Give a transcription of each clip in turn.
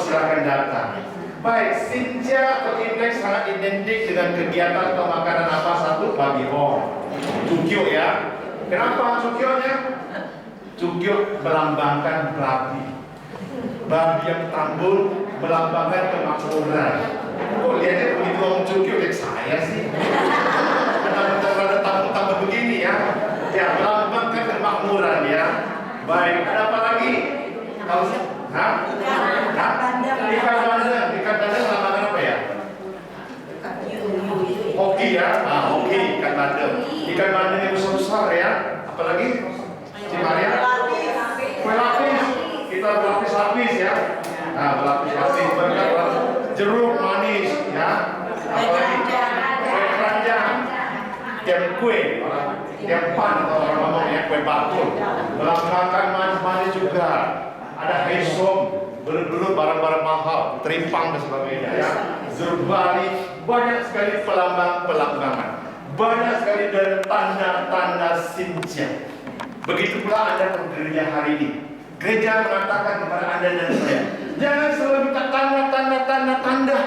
silakan datang. Baik, Sinja atau Imlek sangat identik dengan kegiatan atau makanan apa? Satu, babi hong, cukyo ya. Kenapa cukyonya? Cukyo melambangkan babi. Babi yang tambun melambangkan kemakmuran. Kok lihatnya begitu orang cukyo lihat saya sih. Benar-benar ada tambun-tambun begini ya. Ya, melambangkan kemakmuran ya. Baik, ada apa lagi? Tahu sih? Hah? Ikan bandeng. Ikan bandeng melambangkan apa ya? Hoki ya? Hoki, ikan bandeng. Ikan bandeng yang besar-besar ya. Apalagi? Cimaria? Kue lapis. Kita berlapis-lapis ya. Nah, berlapis-lapis. Jeruk manis ya. Apalagi? Kue keranjang. Tiap kue. Tiap pan atau orang ngomongnya kue batu. Melambangkan manis-manis juga. Ada hesom, belut-belut barang-barang mahal, terimpang dan sebagainya ya. Zerbali, banyak sekali pelambang-pelambangan. Banyak sekali dari tanda-tanda Sinja. Begitu pula Anda ke gereja hari ini. Gereja mengatakan kepada Anda dan saya, jangan selalu minta tanda.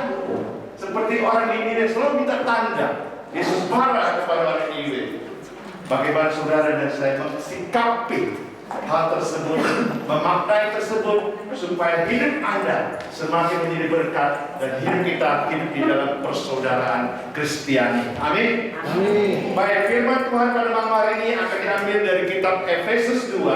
Seperti orang Niniwe selalu minta tanda. Yesus marah kepada orang Niniwe. Bagaimana saudara dan saya mensikapi hal tersebut, memaknai tersebut, supaya hidup Anda semakin menjadi berkat dan hidup kita hidup di dalam persaudaraan Kristiani. Amin. Amin. Baik, firman Tuhan pada malam hari ini akan diambil dari kitab Efesus 2.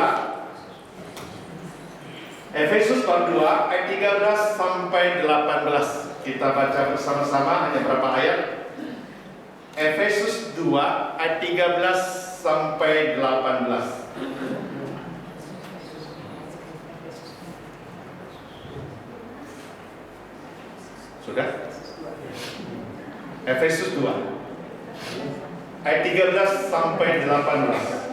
Efesus bab 2 ayat 13 sampai 18. Kita baca bersama-sama, hanya berapa ayat? Efesus 2 ayat 13 sampai 18. Sudah? Efesus 2 ayat 13 sampai 18.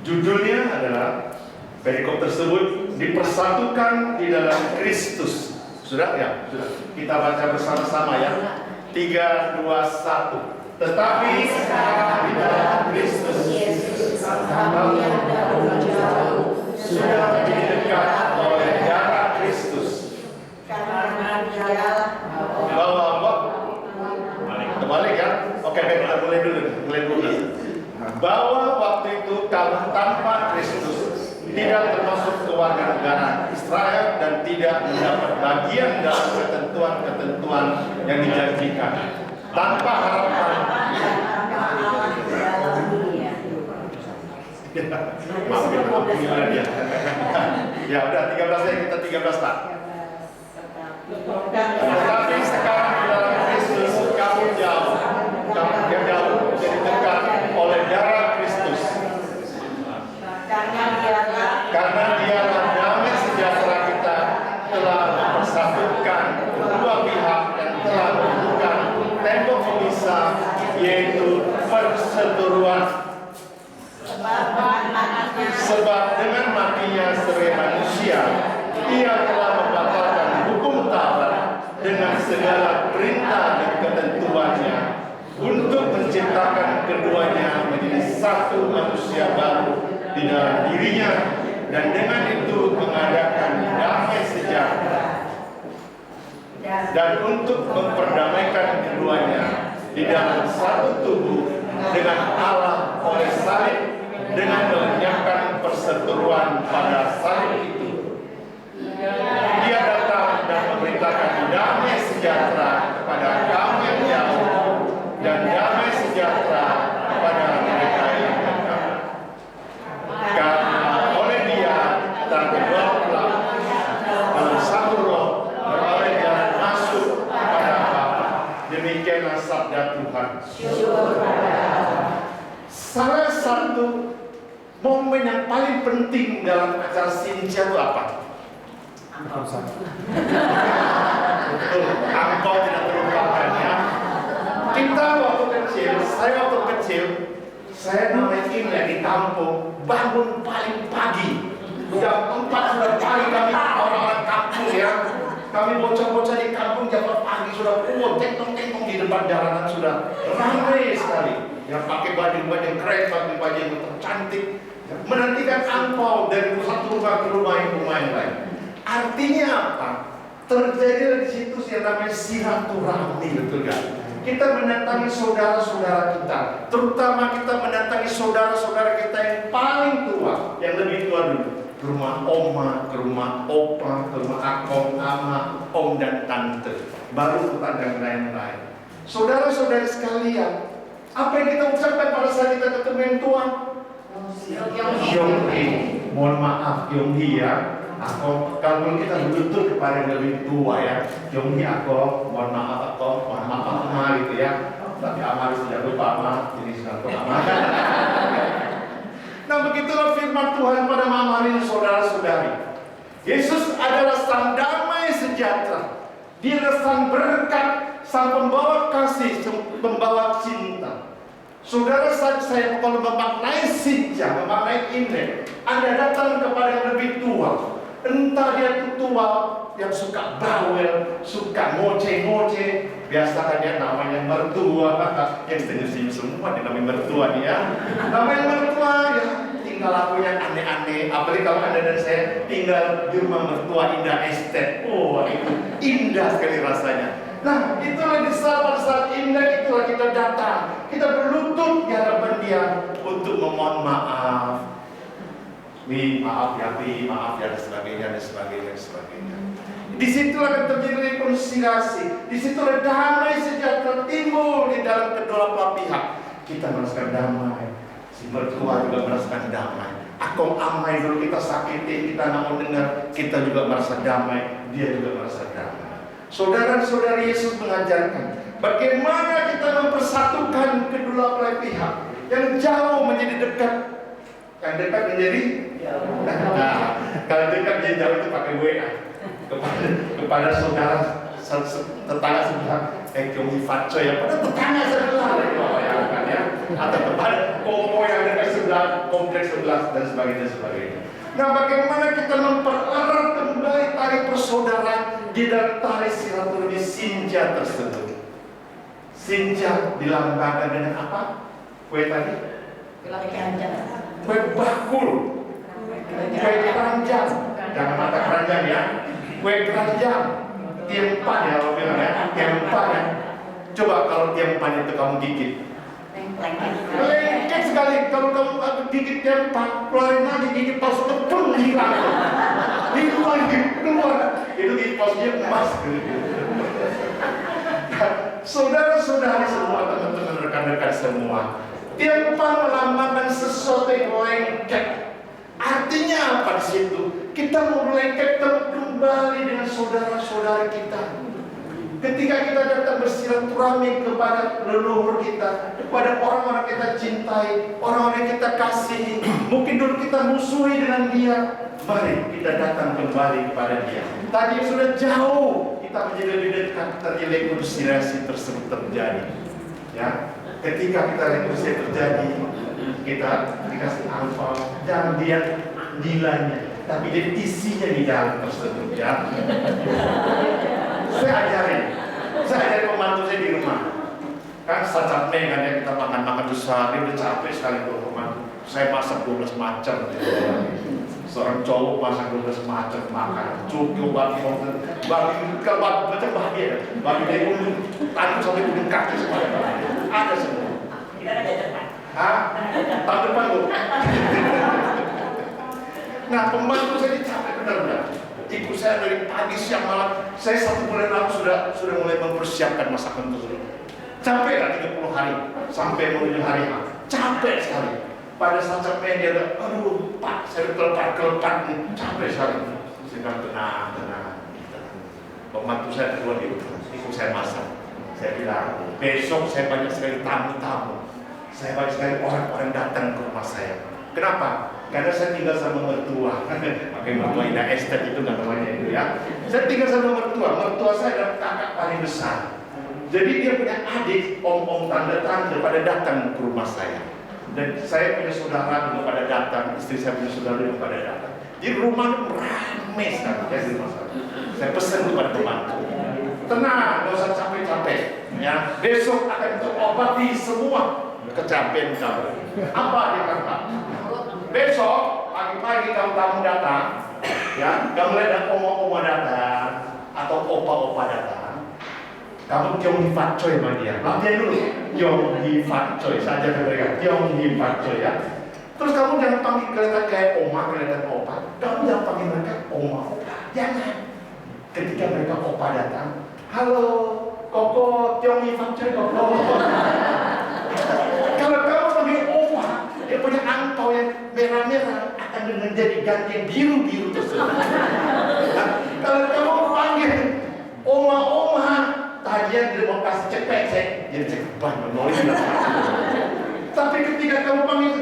Judulnya adalah perikop tersebut dipersatukan di dalam Kristus. Sudah ya? Sudah. Kita baca bersama-sama ya. 3, 2, 1. Tetapi sekarang di dalam Kristus Yesus, kamu yang dahulu jauh sudah menjadi dekat oleh darah Kristus. Karena Dialah Bahwa kembali ya. Oke, kita mulai dulu. Bahwa waktu itu kamu tanpa Kristus tidak termasuk kewarganegaraan Israel dan tidak mendapat bagian dalam ketentuan-ketentuan yang dijanjikan. Tanpa harapan. Maafin aku dia. Ya udah 13 ya, kita 13 Pak. Tetapi sekarang di dalam Kristus kamu jauh, jadi dekat oleh darah Kristus. Karena dialah damai sejahtera kita telah mempersatukan kedua pihak dan telah membuka tembok pemisah, yaitu perseteruan. Sebab dengan matinya sebagai manusia, ia telah membatalkan hukum Taurat dengan segala perintah dan ketentuannya untuk menciptakan keduanya menjadi satu manusia baru di dalam dirinya, dan dengan itu mengadakan damai sejahtera, dan untuk memperdamaikan keduanya di dalam satu tubuh dengan Allah oleh salib, dengan melenyapkan perseteruan pada salib itu. Dia datang dan memberitakan damai sejahtera kepada kamu yang jauh dan damai sejahtera kepada mereka yang dekat. Karena oleh Dia kita berdua pulang dalam satu roh beroleh jalan masuk kepada Bapa. Demikianlah sabda Tuhan. Salah satu momen yang paling penting dalam acara Sinja itu apa? Betul, angkau tidak terlupakan ya. Kita waktu kecil, saya namanya Imlek di kampung, bangun paling pagi. Jam 4 sudah pagi kami orang-orang kampung ya. Kami bocah-bocah di kampung jam 4 pagi sudah tengtong-tengtong di depan jalanan sudah ramai sekali. Yang pakai baju-baju keren, pakai baju yang cantik, menantikan angpau dari satu rumah ke rumah yang lain. Artinya apa? Terjadi di situ yang namanya silaturahmi, betul kan? Kita mendatangi saudara-saudara kita, terutama kita mendatangi saudara-saudara kita yang paling tua, yang lebih tua dulu. Ke rumah oma, ke rumah opa, ke rumah akong, ama, om dan tante. Baru tetangga yang lain-lain. Saudara-saudara sekalian, apa yang kita ucapkan pada saat kita ketemu yang tua? Yonghi, mohon maaf Yonghi ya. Aku kalau kita betul kepada yang lebih tua ya, Yonghi aku, mohon maaf aku, mohon maaf ama gitu ya. Tapi ama tidak lupa ama, jadi sudah ama. Nah begitulah firman Tuhan pada malam hari ini saudara-saudari. Yesus adalah sang damai sejahtera. Dia adalah sang berkat, sang pembawa kasih, pembawa cinta. Saudara saya kalau memaknai sinja, memaknai Imlek, Anda datang kepada yang lebih tua. Entah dia itu tua yang suka bawel, suka ngoceh-ngoceh. Biasa dia namanya mertua, yang senyum-senyum semua dinamai mertua dia. Namanya mertua ya, tinggal lakunya aneh-aneh. Apalagi kalau Anda dan saya tinggal di rumah mertua Indah Estate. Oh itu indah sekali rasanya. Nah itulah di saat indah itulah kita datang. Kita berlutut di hadapan dia untuk memohon maaf. Maaf ya, maaf ya, dan sebagainya, dan sebagainya, dan sebagainya. Disitulah akan terjadi rekonsiliasi. Disitulah damai sejahtera timbul di dalam kedua belah pihak. Kita merasakan damai. Si mertua juga merasakan damai. Akong amai dulu kita sakiti, kita nggak mau dengar, kita juga merasa damai. Dia juga merasa damai. Saudara-saudari Yesus mengajarkan bagaimana kita mempersatukan kedua belah pihak. Yang jauh menjadi dekat, yang dekat menjadi nah, kalau dekat menjadi jauh itu pakai WA kepada saudara tetangga sebelah, kami faco ya pada tetangga sebelah ya, atau kepada komo yang dekat sebelah, kompleks sebelah dan sebagainya. Nah, bagaimana kita mempererat kembali tali persaudaraan di dalam tali silaturahmi sinja tersebut? Sinja dilambangkan dengan apa? Kue tadi? Kue bakul, kue keranjang, jangan mata keranjang ya. Kue keranjang, tiempan ya, kalau bilang ya, tiempan ya. Coba kalau tiempan itu kamu gigit, lengket sekali. Kalau kamu gigit tiempan, keluarin lagi gigit pas tepung hilang, keluar. Itu gigit pasnya emas. Saudara-saudari semua, teman-teman, rekan-rekan semua. Tiempan melambangkan sesuatu yang lengket. Artinya apa di situ? Kita mau lengket kembali dengan saudara-saudara kita. Ketika kita datang bersilaturahmi kepada leluhur kita, kepada orang-orang kita cintai, orang-orang yang kita kasihi, mungkin dulu kita musuhi dengan dia. Mari kita datang kembali kepada dia. Tadi sudah jauh, kita menjadi lebih dekat, terjadi rekonsiliasi tersebut terjadi. Ya. Ketika kita rekonsiliasi terjadi, kita dikasih angpau, jangan lihat nilainya, tapi jadi isinya di dalam tersebut ya. Saya ajarin pembantu saya di rumah. Kan saat Mei kan ya, kita makan besar, dia udah capek sekali tuh pembantu. Saya masak 12 macam. Seorang cowok masak 12 macam makan. Cukup bagi kalau macam bahagia. Bagi dari ujung tangan sampai ujung kaki semuanya. Ada semua. Tidak ada depan. Hah? Tahun depan loh. Nah, pembantu saya capek benar-benar. Ibu saya dari pagi siang malam, saya 1 bulan lalu sudah mulai mempersiapkan masakan tersebut. Capek lah 30 hari sampai menuju hari H. Capek sekali. Pada saat capek dia ada, aduh Pak, saya kelepat nih, capek sekali. Saya bilang tenang. Pembantu saya keluar di rumah, ikut saya masak. Saya bilang, besok saya banyak sekali tamu-tamu. Saya banyak sekali orang-orang datang ke rumah saya. Kenapa? Karena saya tinggal sama mertua. Pakai mertua Indah Estate itu nggak namanya itu ya. Saya tinggal sama mertua. Mertua saya adalah kakak paling besar. Jadi dia punya adik, om-om, tante-tante pada datang ke rumah saya. Dan saya punya saudara juga pada datang. Istri saya punya saudara juga pada datang. Di rumah itu ramai sekali ya di rumah saya. Saya pesan kepada pembantu. Tenang, nggak usah capek-capek. Ya, besok akan terobati semua kecapean kamu. Apa dia kata? Besok pagi-pagi kalau tamu datang, Ya, kamu lihat ada oma-oma datang atau opa-opa datang, kamu Tiong Hi Fat Choi sama dia. Latihan dulu. Tiong Hi Fat Choi saja ke mereka. Tiong Hi Fat Choi ya. Terus kamu jangan panggil kelihatan kayak oma, kelihatan opa. Kamu jangan panggil mereka oma, opa. Jangan. Ketika mereka opa datang, halo, Koko, Tiong Hi Fat Choi, Koko. Kalau kamu panggil opa, dia punya angpau yang merah-merah akan menjadi ganti yang biru-biru tersebut. Nah, kalau kamu panggil oma-oma, tadinya dia mau kasih cepet, jadi cepat menolak. Tapi ketika kamu panggil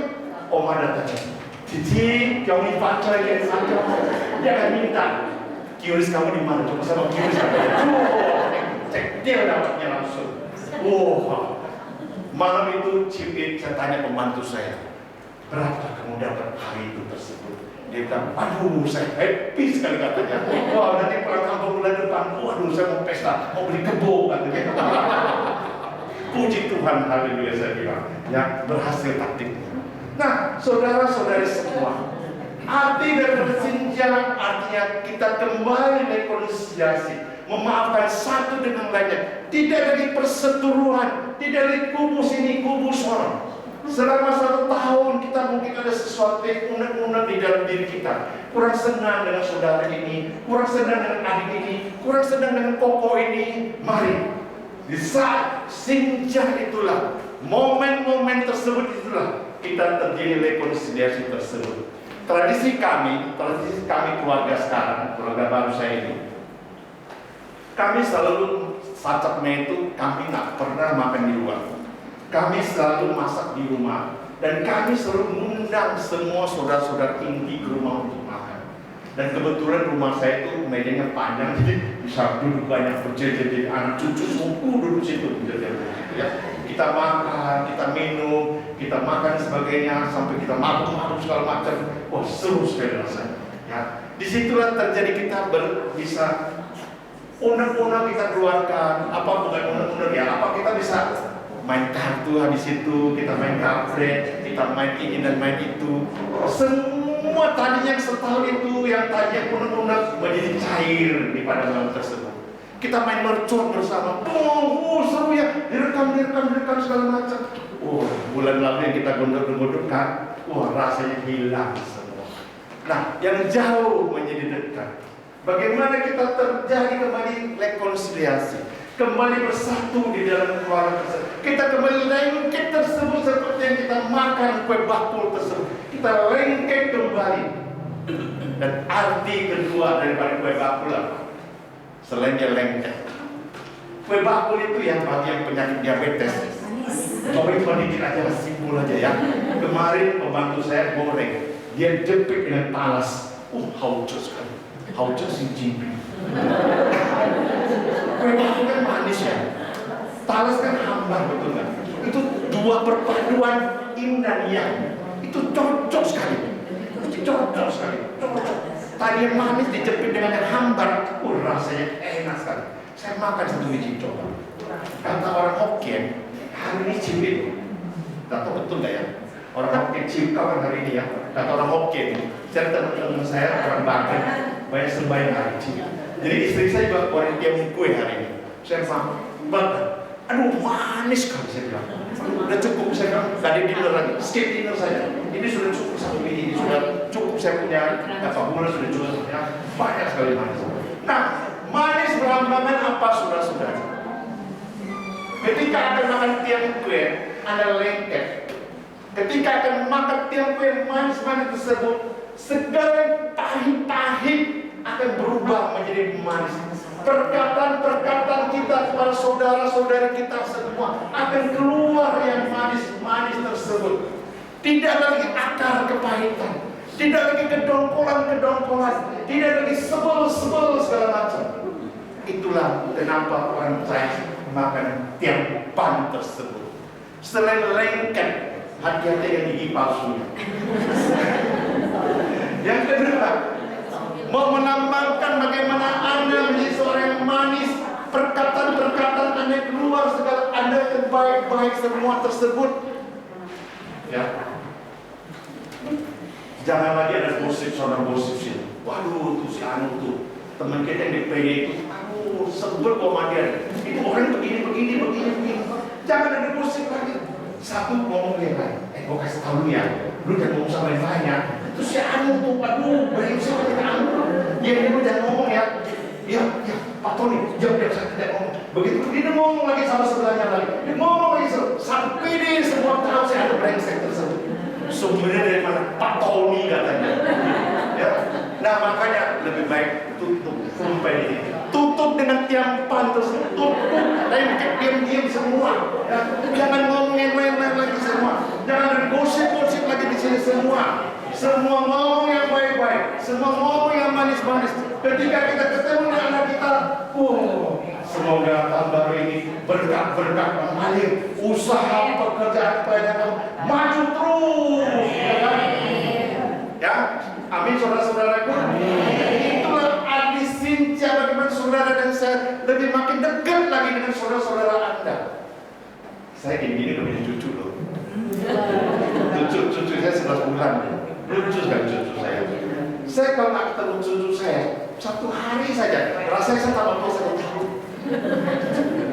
oma datang, Cici, Tiong Hi Fat Choi, dia akan minta, QRIS kamu di mana? Coba sama QRIS kamu. Cek dia dapatnya langsung. Wow. Malam itu Cipit saya tanya pembantu saya, berapa kamu dapat hari itu tersebut? Dia bilang, aduh saya happy sekali katanya. Wah nanti pulang kampung bulan depan, waduh saya mau pesta, mau beli kebo katanya. Puji Tuhan, haleluya saya bilang, ya berhasil taktiknya. Nah saudara-saudari semua, arti dari bersinjang artinya kita kembali rekonsiliasi, memaafkan satu dengan lainnya, tidak lagi perseteruan, tidak lagi kubu sini kubu sana. Selama 1 tahun kita mungkin ada sesuatu yang unek-unek di dalam diri kita, kurang senang dengan saudara ini, kurang senang dengan adik ini, kurang senang dengan koko ini. Mari di saat sinjah itulah, momen-momen tersebut itulah kita terjadi rekonsiliasi tersebut. Tradisi kami keluarga sekarang, keluarga baru saya ini, kami selalu Sacap Mei itu kami nggak pernah makan di luar. Kami selalu masak di rumah dan kami selalu mengundang semua saudara-saudara inti ke rumah untuk makan. Dan kebetulan rumah saya itu mejanya panjang, jadi bisa duduk banyak berjejer, anak cucu semua duduk situ ya. Kita makan, kita minum, kita makan sebagainya sampai kita mabuk-mabuk segala macam. Wah seru sekali rasanya. Ya, disitulah terjadi kita bisa unek-unek kita keluarkan, apa bukan unek-unek ya, apa kita bisa main kartu habis itu, kita main kampret, kita main ini dan main itu. Semua tadinya yang setahun itu, yang tadinya unek-unek menjadi cair di pada malam tersebut. Kita main mercon bersama, seru ya, direkam segala macam. Bulan lalu yang kita gondok-gondokkan, rasanya hilang semua. Nah, yang jauh menjadi dekat. Bagaimana kita terjadi kembali rekonsiliasi, kembali bersatu di dalam keluarga tersebut. Kita kembali lengket tersebut seperti yang kita makan kue bakul tersebut. Kita lengket kembali. Dan arti kedua daripada kue bakul apa? Selain dia lengket, kue bakul itu yang bagi yang penyakit diabetes. Coba dikit aja, simpul aja ya. Kemarin pembantu saya goreng, dia jepit dengan talas. Haucus sekali. Haucus si jimbi. Kue bakul kan manis ya. Talas kan hambar betul kan. Itu dua perpaduan yin dan yang. Itu cocok sekali. Cocok sekali. Tadi yang manis dijepit dengan yang hambar, rasanya enak sekali. Saya makan 1 biji coba. Kata orang Hokkien, hari ini cibit. Tak tahu betul nggak ya? Orang Hokkien cium kawan hari ini ya. Kata orang Hokkien, saya teman-teman saya orang Banten banyak sembahyang hari cium. Jadi istri saya juga orang yang kue hari ini. Saya bilang, aduh manis sekali saya bilang. Udah cukup saya bilang, tadi dinner lagi, skip dinner saja. Ini sudah cukup 1 biji, ini sudah cukup saya punya. Apa bulan sudah cukup ya, banyak sekali manis. Nah, manis melambangkan apa saudara-saudara? Ketika akan makan tiang kue, Anda lengket. Ketika akan makan tiang kue manis-manis tersebut, segala pahit-pahit akan berubah menjadi manis. Perkataan-perkataan kita kepada saudara-saudari kita semua akan keluar yang manis-manis tersebut. Tidak lagi akar kepahitan, tidak lagi kedongkolan-kedongkolan, tidak lagi sebel-sebel segala macam. Itulah kenapa orang saya makan tiang pan tersebut. Selain lengket, hati-hati yang gigi palsunya. Yang kedua, mau melambangkan bagaimana Anda menjadi seorang yang manis, perkataan-perkataan Anda keluar segala Anda yang baik-baik semua tersebut. Ya, jangan lagi ada gosip, saudara gosip sini. Waduh, tuh si Anu tuh, teman kita yang di PY itu, aduh, sebel komandan. Itu orang begini. Jangan ada gosip lagi. Satu ngomong yang lain. Gue kasih tau lu ya, lu jangan ngomong sama yang lain ya. Terus si Anu tuh, aduh, brengsek sama Anu. Dia jangan ngomong ya. Ya, Pak Tony, dia saya tidak ngomong. Begitu dia ngomong lagi sama sebelahnya lagi. Dia ngomong lagi sampai dia semua tahu saya ada brengsek tersebut. Sumbernya dari mana? Pak Tony katanya. Ya. Nah makanya lebih baik tutup sumpah ini. Tutup dengan tiampan tersebut. Tutup. Tapi diam-diam semua. Ya. Jangan ngomong yang lain-lain lagi semua. Jangan ada gosip-gosip lagi di sini semua. Semua ngomong yang baik-baik. Semua ngomong yang manis-manis. Ketika kita ketemu dengan anak kita, semoga tahun baru ini berkat-berkat mengalir, usaha pekerjaan kepada kamu maju terus, ya, amin saudara-saudaraku. Itulah arti Sintia, bagaimana saudara dan saya lebih makin dekat lagi dengan saudara-saudara Anda. Saya gini udah punya cucu loh. Cucu saya 11 bulan, lucu sekali cucu saya. Saya kalau nggak ketemu cucu saya, satu hari saja, rasanya saya tambah tua saya takut.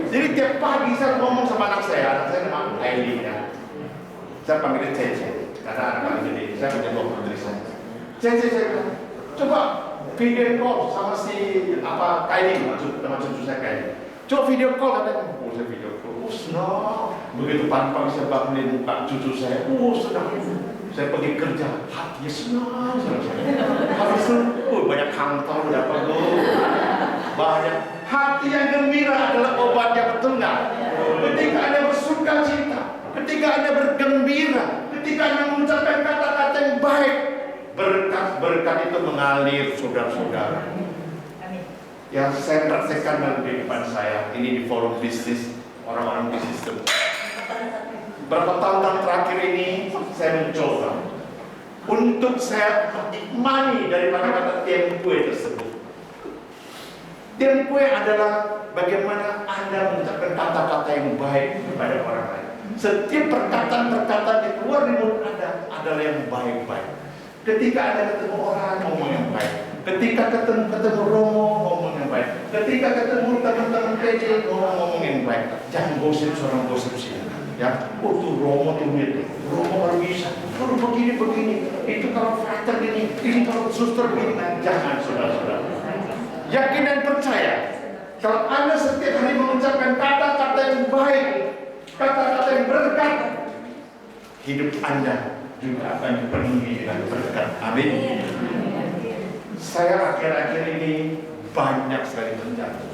Jadi tiap pagi saya ngomong sama anak saya nama Laili ya. Saya panggil Cece, karena anak paling gede. Saya punya 2 putri saya. Cece saya bilang, coba video call sama si Kylie, nama cucu saya Kylie. Coba video call katanya. Oh saya video call, senang. Begitu pagi-pagi saya bangunin muka cucu saya, senang. Saya pergi kerja, hatinya senang. Hati senang, banyak kantor dapat loh. Banyak. Hati yang gembira adalah obatnya, betul nggak? Ketika Anda bersuka cita, ketika Anda bergembira, ketika Anda mengucapkan kata-kata yang baik, berkat-berkat itu mengalir, saudara-saudara. Yang saya praktekkan dalam kehidupan saya, ini di forum bisnis, orang-orang bisnis semua. Berapa tahun terakhir ini saya mencoba untuk saya menikmati dari kata-kata tempe tersebut. Tempe adalah bagaimana Anda mengucapkan kata-kata yang baik kepada orang lain. Setiap perkataan-perkataan di keluar dari mulut Anda adalah yang baik-baik. Ketika Anda ketemu orang, ngomong yang baik. Ketika ketemu Romo, ngomong yang baik. Ketika ketemu teman-teman PJ, ngomong yang baik. Jangan gosip seorang gosip sih. Ya, tuh Romo tuh gitu. Romo baru bisa. Baru begini. Itu kalau frater gini, ini kalau suster begini. Jangan, saudara-saudara. Yakin dan percaya, kalau Anda setiap hari mengucapkan kata-kata yang baik, kata-kata yang berkat, hidup Anda juga akan dipenuhi dengan berkat. Amin. Saya akhir-akhir ini banyak sekali terjatuh.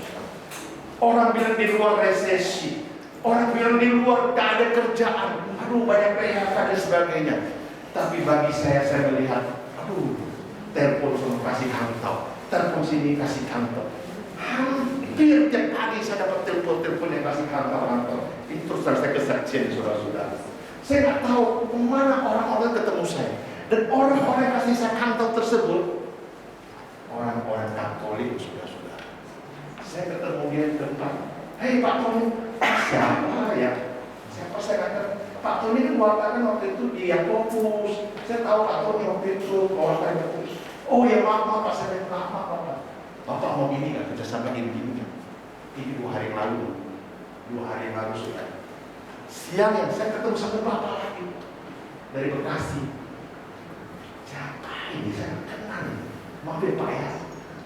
Orang bilang di luar resesi, orang bilang di luar gak ada kerjaan, aduh banyak PHK dan sebagainya. Tapi bagi saya melihat, telepon sama kasih kantong. Telepon sini kasih kantor. Hampir tiap hari saya dapat telepon yang kasih kantor. Itu terus saya kesaksian saudara-saudara. Saya nggak tahu kemana orang-orang ketemu saya. Dan orang-orang yang kasih saya kantor tersebut orang-orang Katolik, saudara-saudara. Saya ketemu dia di depan. Hei Pak Tony, siapa ya? Siapa saya kata? Pak Tony kan wartawan waktu itu di Yakobus. Saya tahu Pak Tony waktu itu wartawan Yakobus. Oh ya maaf Pak, saya maaf Pak. Bapak mau gini nggak kerjasama gini? Ini 2 hari lalu. 2 hari lalu sudah. Siang ya saya ketemu sama Bapak lagi dari Bekasi. Siapa ini saya kenal? Maaf ya Pak ya.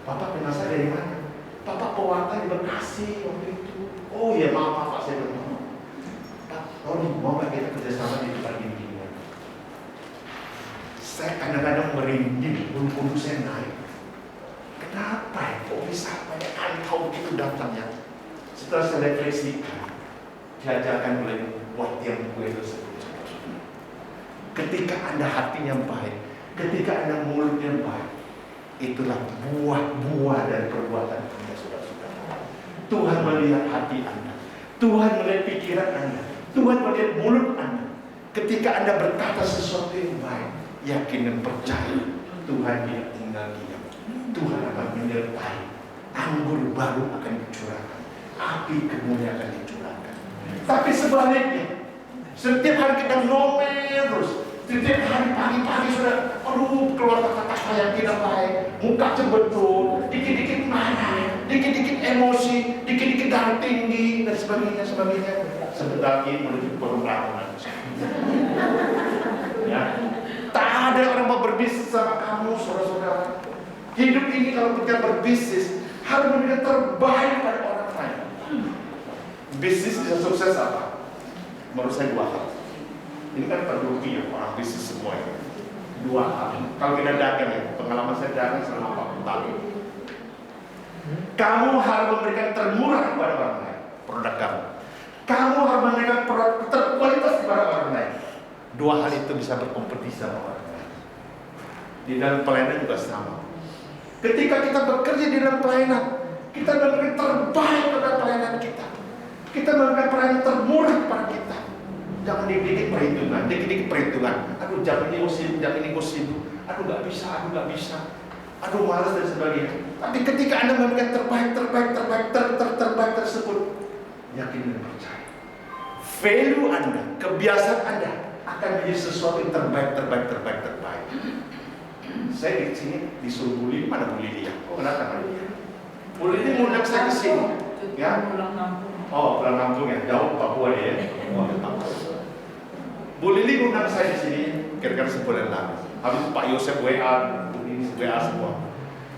Bapak kenal saya dari mana? Bapak pewarta di Bekasi waktu itu. Oh ya maaf Pak, saya bilang Pak, mau nggak kita kerjasama di tempat ini? Saya kadang-kadang merinding, bulu-bulu saya naik. Kenapa ya? Kok bisa banyak kali kau begitu datangnya? Setelah saya refleksikan, diajarkan oleh buat yang gue tersebut. Ketika Anda hatinya baik, ketika Anda mulutnya baik, itulah buah-buah dari perbuatan Anda, saudara-saudara. Tuhan melihat hati Anda, Tuhan melihat pikiran Anda, Tuhan melihat mulut Anda. Ketika Anda berkata sesuatu yang baik, yakin dan percaya, Tuhan tidak tinggal diam. Tuhan akan menyertai. Anggur baru akan dicurahkan, api kemuliaan akan dicurahkan. Tapi sebaliknya, setiap hari kita ngomel terus, Setiap hari pagi-pagi sudah, aduh, keluar kata-kata yang tidak baik, muka cemberut, dikit-dikit marah, dikit-dikit emosi, dikit-dikit darah tinggi, dan sebagainya. Sebentar lagi menuju perempuan. Ya, tak ada orang mau berbisnis sama kamu, saudara-saudara. Hidup ini kalau kita berbisnis harus memberikan terbaik pada orang lain. Bisnis bisa sukses apa? Menurut saya dua hal. Ini kan terbukti ya, orang bisnis semua ini. Dua hal. Kalau kita dagang ya, pengalaman saya dagang selama 40 tahun. Kamu harus memberikan termurah kepada orang lain, produk kamu. Kamu harus memberikan produk terkualitas kepada orang lain. Dua hal itu bisa berkompetisi sama orang lain. Di dalam pelayanan juga sama. Ketika kita bekerja di dalam pelayanan, kita memberikan terbaik kepada pelayanan kita. Kita memberikan pelayanan termurah kepada kita. Jangan dikit-dikit perhitungan. Aduh, jam ini gue sibuk. Aduh, nggak bisa. Aduh, malas dan sebagainya. Tapi ketika Anda memberikan terbaik tersebut, yakin dan percaya. Value Anda, kebiasaan Anda akan menjadi sesuatu yang terbaik. Saya di sini disuruh Bu Lili, mana Bu Lili ya? Oh, kenapa? Bu Lili ngundang saya ke sini, ya? Oh, pulang kampung ya, jauh Papua dia ya. Oh, Bu Lili ngundang saya di sini kira-kira sebulan lalu. Habis Pak Yosef WA, Bu Lili WA semua.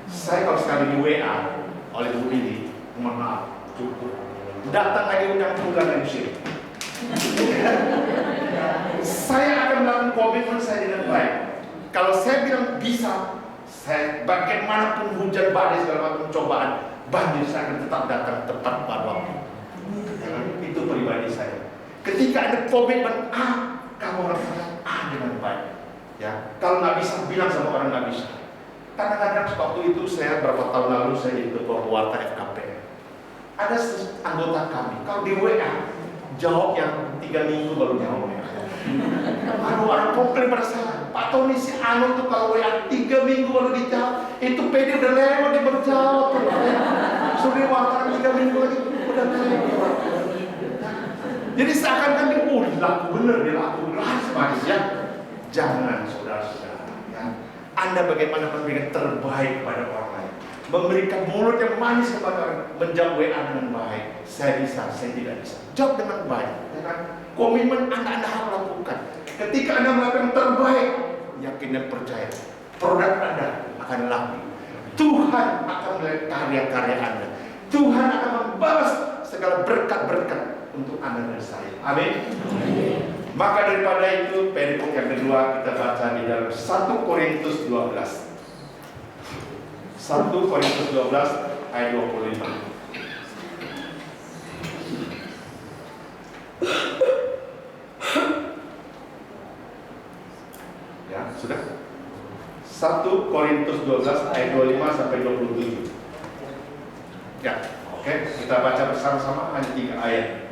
Saya kalau sekali di WA oleh Bu Lili, mohon maaf, cukup. Datang lagi undang bulan di sini. Saya akan melakukan komitmen saya dengan baik. Kalau saya bilang bisa, saya bagaimanapun hujan badai segala macam cobaan, banjir saya akan tetap datang tepat pada waktu. Itu pribadi saya. Ketika ada komitmen A, kamu harus dengan baik. Ya, kalau nggak bisa bilang sama orang nggak bisa. Kadang-kadang waktu itu saya berapa tahun lalu saya jadi ketua warta FKP. Ada anggota kami, kalau di WA jawab yang 3 minggu baru jawab. Aduh, orang komplain pada saya, Pak Tony si Anu tuh kalau WA 3 minggu baru dijawab, itu PD udah lewat dia baru jawab. Suruh wartawan 3 minggu lagi udah lewat. Jadi seakan-akan dia laku bener, ya. Jangan saudara-saudara, ya. Anda bagaimana memberikan terbaik pada orang lain, memberikan mulut yang manis kepada orang, menjawab WA dengan baik. Saya bisa, saya tidak bisa. Jawab dengan baik, ya kan? Komitmen Anda harus lakukan. Ketika Anda melakukan terbaik, yakin dan percaya, produk Anda akan laku. Tuhan akan melihat karya-karya Anda. Tuhan akan membalas segala berkat-berkat untuk Anda dan saya. Amin. Maka daripada itu, perikop yang kedua kita baca di dalam 1 Korintus 12. 1 Korintus 12 ayat 25. Ya, sudah. 1 Korintus 12 ayat 25 sampai 27. Ya, oke, kita baca bersama-sama hanya 3 ayat.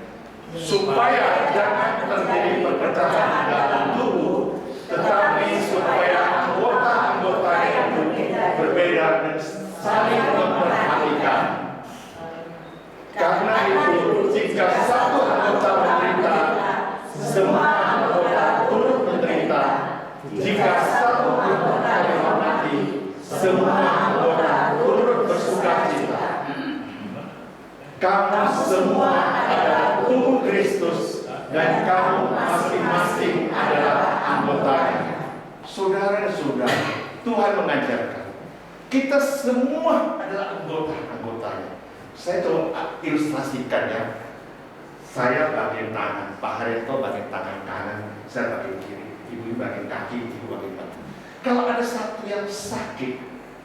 Supaya jangan terjadi perpecahan dalam tubuh, tetapi supaya anggota-anggota yang berbeda dan saling memperhatikan. Karena itu, jika satu anggota menderita, semua anggota turut menderita. Jika satu anggota dihormati, semua anggota turut bersukacita. Kamu semua adalah tubuh Kristus dan kamu masing-masing adalah anggotanya. Saudara-saudara, Tuhan mengajarkan kita semua adalah anggotanya. Saya coba ilustrasikan ya. Saya bagian tangan, Pak Haryanto bagian tangan kanan, saya bagian kiri, ibu bagian kaki, ibu bagian batu. Kalau ada satu yang sakit,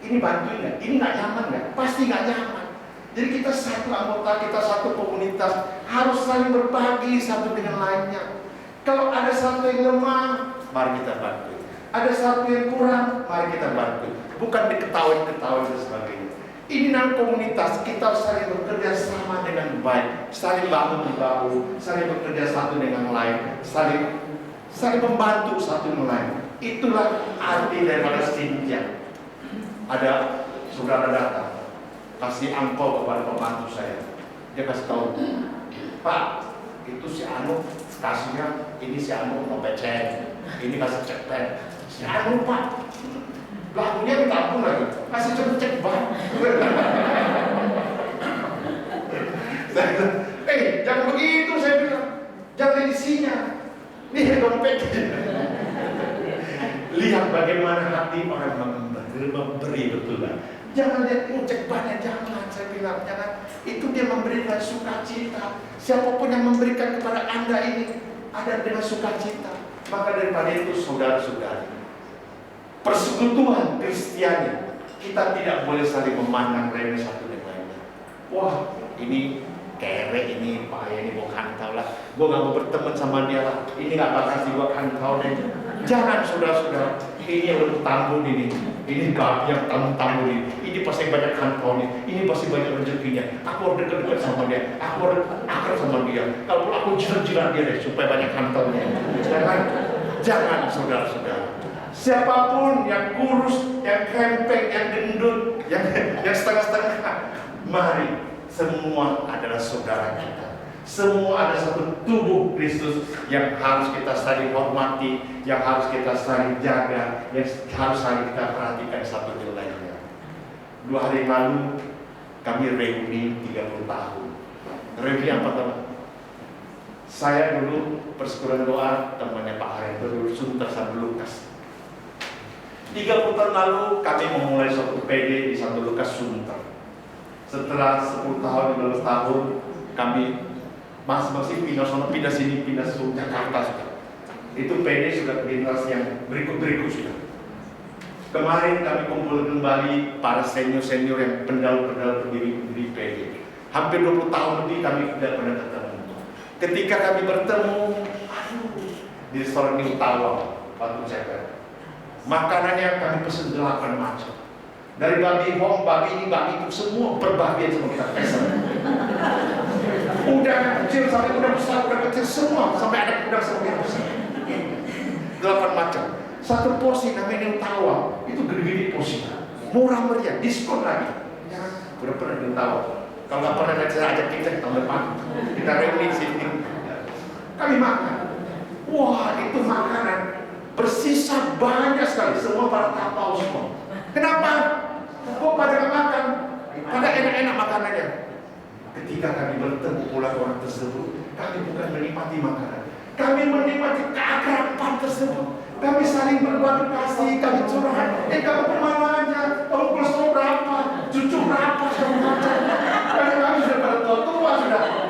ini bantuin nggak? Ini nggak nyaman nggak? Pasti nggak nyaman. Jadi kita satu anggota, kita satu komunitas harus saling berbagi satu dengan lainnya. Kalau ada satu yang lemah, mari kita bantu. Ada satu yang kurang, mari kita bantu. Bukan diketahui-ketahui dan sebagainya. Ini dalam komunitas kita saling bekerja sama dengan baik, saling bahu membahu, saling bekerja satu dengan lain, saling membantu satu dengan lain. Itulah arti daripada sinja. Ada saudara datang, kasih angpau kepada pembantu saya. Dia kasih tahu, Pak, itu si Anu kasihnya ini si Anu mau cek, ini kasih cek pen, si Anu Pak, lagunya minta ampun lagi, kasih cek ban. Jangan begitu saya bilang, jangan isinya, ini dompet. Lihat bagaimana hati orang memberi betul lah. Jangan lihat cek banyak, jangan saya bilang, jangan. Itu dia memberikan sukacita. Siapapun yang memberikan kepada Anda ini ada dengan sukacita. Maka daripada itu saudara-saudari, persekutuan Kristiani, kita tidak boleh saling memandang remeh satu dengan lainnya. Wah, ini kere, ini payah, ini mau kantau lah. Gue gak mau berteman sama dia lah. Ini gak bakal sih gue kantau deh. Jangan saudara-saudara, ini yang untuk tambun ini. Ini babi yang tambun ini. Ini pasti banyak kantau nih. Ini pasti banyak rezekinya. Aku harus dekat-dekat sama dia. Aku harus akrab sama dia. Kalau aku jilat-jilat dia deh supaya banyak kantaunya. Jangan saudara-saudara. Siapapun yang kurus, yang krempeng, yang gendut, yang setengah-setengah, mari. Semua adalah saudara kita. Semua ada satu tubuh Kristus yang harus kita saling hormati, yang harus kita saling jaga, yang harus saling kita perhatikan satu dengan lainnya. 2 hari lalu kami reuni 30 tahun. Reuni apa teman? Saya dulu persekutuan doa temannya Pak Harento dulu Sunter Santo Lukas. 30 tahun lalu kami memulai suatu PD di Santo Lukas Sunter. Setelah 10 tahun, 15 tahun, kami masing-masing pindah sini, pindah ke Jakarta sudah. Itu PD sudah generasi yang berikut-berikut sudah. Kemarin kami kumpul kembali para senior-senior yang pendahulu-pendahulu pendiri PD. Hampir 20 tahun lebih kami tidak pernah ketemu. Ketika kami bertemu, di restoran New Tawang, Batu Ceper, makanannya kami pesen 8 macam. Dari babi hong, babi ini, babi itu, semua berbahagian semua kita pesen. Udang kecil sampai udang besar, udang kecil semua, sampai ada udang sampai besar. 8 macam. Satu porsi namanya Tawang, itu gede-gede porsinya. Murah meriah, diskon lagi. Ya, udah pernah di Tawang. Kalau nggak pernah saya ajak kita tahun depan, kita reuni sini. Kami makan. Wah, itu makanan bersisa banyak sekali, semua para tapau semua. Kenapa? Kok pada nggak makan? Pada enak-enak makanannya. Ketika kami bertemu pula orang tersebut, kami bukan menikmati makanan, kami menikmati keakraban tersebut. Kami saling berbagi kasih, kami curhat. Kamu kemana aja? Kamu kolesterol berapa? Cucu berapa? Karena kami sudah pada tua-tua,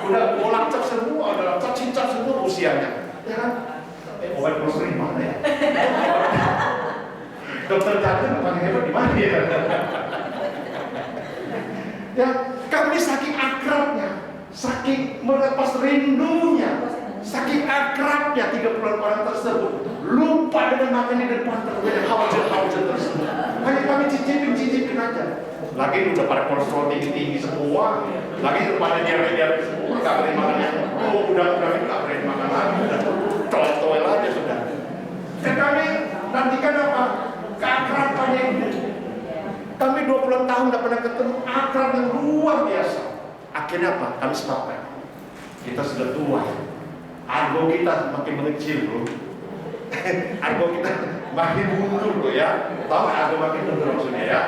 sudah bolak cap semua, udah cap-cincap semua usianya. Ya kan? Obat kolesterol di mana ya? Dokter jantung paling hebat di mana ya? Ya, kami saking akrabnya, saking melepas rindunya, saking akrabnya 30 orang tersebut, lupa dengan makan di depan terus, haujan tersebut. Hanya kami cicipin aja. Lagi udah pada kolesterol tinggi semua, lagi udah pada diare semua, nggak boleh makan yang udah nggak boleh makan lagi, udah toel aja sudah. Dan kami nantikan apa? Keakraban yang kami 20 tahun nggak pernah ketemu, akrab yang luar biasa. Akhirnya apa? Kami sepakat. Kita sudah tua. Argo kita makin mengecil bro. Argo kita makin mundur bro ya. Tahu argo makin mundur maksudnya ya.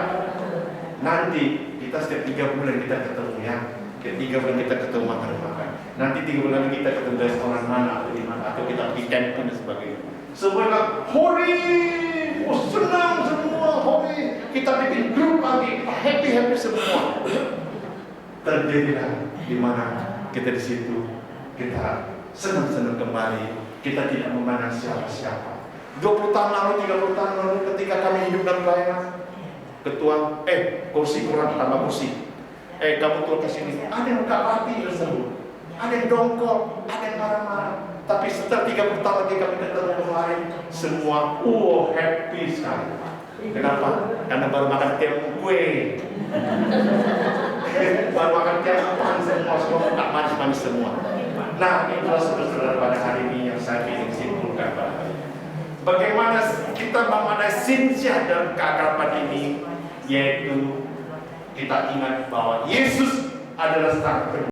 Nanti kita setiap 3 bulan kita ketemu ya. Setiap 3 bulan kita ketemu makan. Nanti 3 bulan lagi kita ketemu dari restoran mana atau di mana, atau kita pergi camping dan sebagainya. Semua hori, senang semua hori. Kita bikin grup lagi, happy semua. Terjadilah di mana kita di situ kita senang kembali. Kita tidak memandang siapa-siapa. 20 tahun lalu, 30 tahun lalu, ketika kami hidup dalam pelayanan, ketua, kursi kurang, tambah kursi. Kamu keluar ke sini. Ada yang gak hati tersebut. Ada yang dongkol, ada yang marah-marah. Tapi setelah 30 tahun lagi kami ketemu kemarin, semua happy sekali. Kenapa? Karena baru makan tempe. Baru makan tempe semua tak manis-manis semua. Nah, itulah saudara-saudara pada hari ini yang saya ingin simpulkan pada hari ini. Bagaimana kita memadai sinsiah dalam keakraban ini, yaitu kita ingat bahwa Yesus adalah start